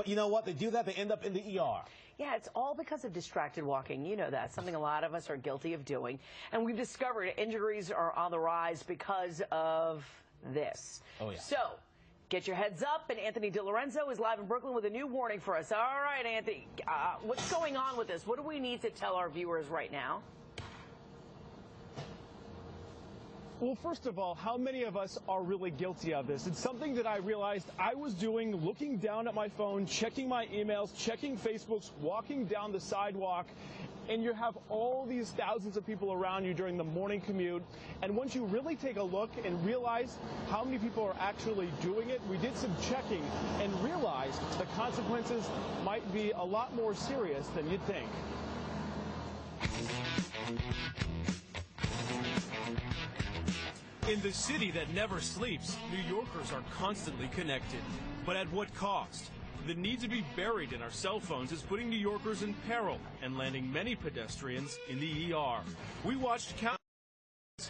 But you know what? They do that, they end up in the ER. Yeah, it's all because of distracted walking. You know that. Something a lot of us are guilty of doing. And we've discovered injuries are on the rise because of this. Oh, yeah. So, get your heads up, and Anthony DiLorenzo is live in Brooklyn with a new warning for us. All right, Anthony, what's going on with this? What do we need to tell our viewers right now? Well, first of all, how many of us are really guilty of this? It's something that I realized I was doing, looking down at my phone, checking my emails, checking Facebooks, walking down the sidewalk, and you have all these thousands of people around you during the morning commute. And once you really take a look and realize how many people are actually doing it, we did some checking and realized the consequences might be a lot more serious than you'd think. In the city that never sleeps, New Yorkers are constantly connected. But at what cost? The need to be buried in our cell phones is putting New Yorkers in peril and landing many pedestrians in the ER. We watched countless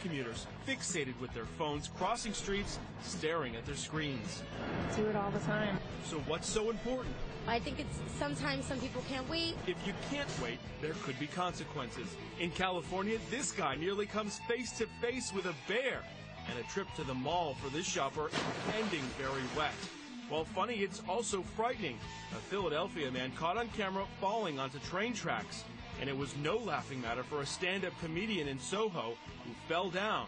commuters fixated with their phones, crossing streets, staring at their screens. I do it all the time. So what's so important? I think it's sometimes some people can't wait. If you can't wait, there could be consequences. In California, this guy nearly comes face to face with a bear. And a trip to the mall for this shopper ending very wet. While funny, it's also frightening. A Philadelphia man caught on camera falling onto train tracks. And it was no laughing matter for a stand-up comedian in Soho who fell down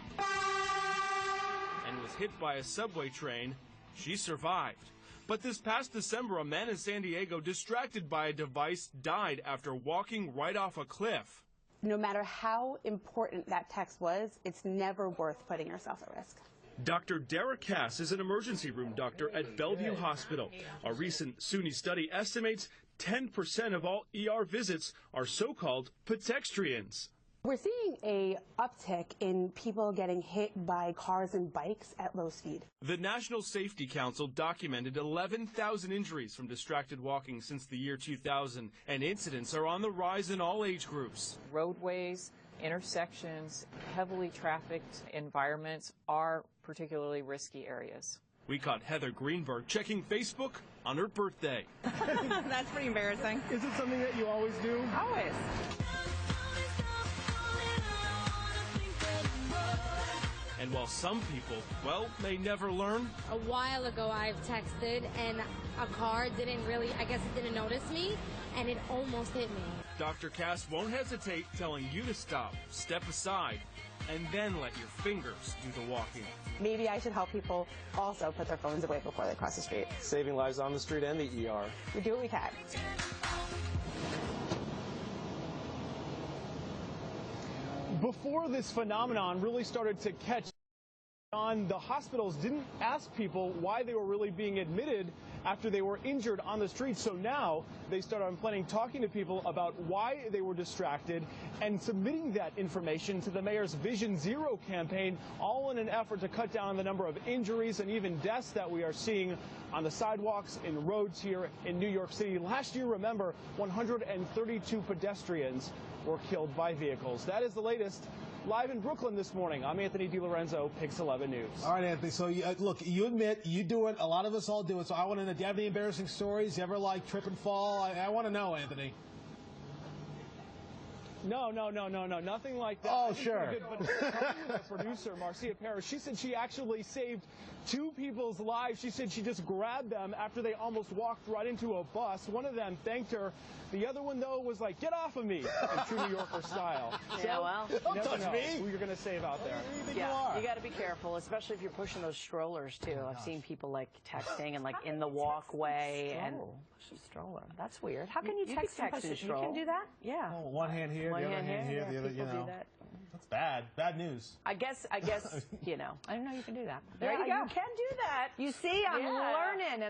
and was hit by a subway train. She survived. But this past December, a man in San Diego, distracted by a device, died after walking right off a cliff. No matter how important that text was, it's never worth putting yourself at risk. Dr. Deborah Cass is an emergency room doctor at Bellevue Hospital. A recent SUNY study estimates 10% of all ER visits are so-called pedestrians. We're seeing a uptick in people getting hit by cars and bikes at low speed. The National Safety Council documented 11,000 injuries from distracted walking since the year 2000, and incidents are on the rise in all age groups. Roadways, intersections, heavily trafficked environments are particularly risky areas. We caught Heather Greenberg checking Facebook on her birthday. That's pretty embarrassing. Is it something that you always do? Always. And while some people, well, may never learn. A while ago, I've texted, and a car didn't notice me, and it almost hit me. Dr. Cass won't hesitate telling you to stop, step aside, and then let your fingers do the walking. Maybe I should help people also put their phones away before they cross the street. Saving lives on the street and the ER. We do what we can. Before this phenomenon really started to catch on, the hospitals didn't ask people why they were really being admitted after they were injured on the street. So now they started planning talking to people about why they were distracted and submitting that information to the mayor's Vision Zero campaign, all in an effort to cut down on the number of injuries and even deaths that we are seeing on the sidewalks and roads here in New York City. Last year, remember, 132 pedestrians were killed by vehicles. That is the latest. Live in Brooklyn this morning, I'm Anthony DiLorenzo, PIX 11 News. All right, Anthony, so look, you admit you do it. A lot of us all do it. So I want to know, do you have any embarrassing stories? You ever, like, trip and fall? I want to know, Anthony. No, nothing like that. Oh, sure. But talking with our producer, Marcia Parrish, she said she actually saved 2 people's lives. She said she just grabbed them after they almost walked right into a bus. One of them thanked her. The other one, though, was like, "Get off of me," in true New Yorker style. Yeah, well, don't touch me. Who you're going to save out there. Yeah, you got to be careful, especially if you're pushing those strollers too. I've seen people like texting and like in the walkway and push a stroller. That's weird. How can you text and push a stroller? You can do that? Yeah. Oh, one hand here, One the other hand hand here, yeah, the other, people do that. That's bad. Bad news. I guess, you know, I didn't know you can do that. There you go. You can do that. You see, I'm learning.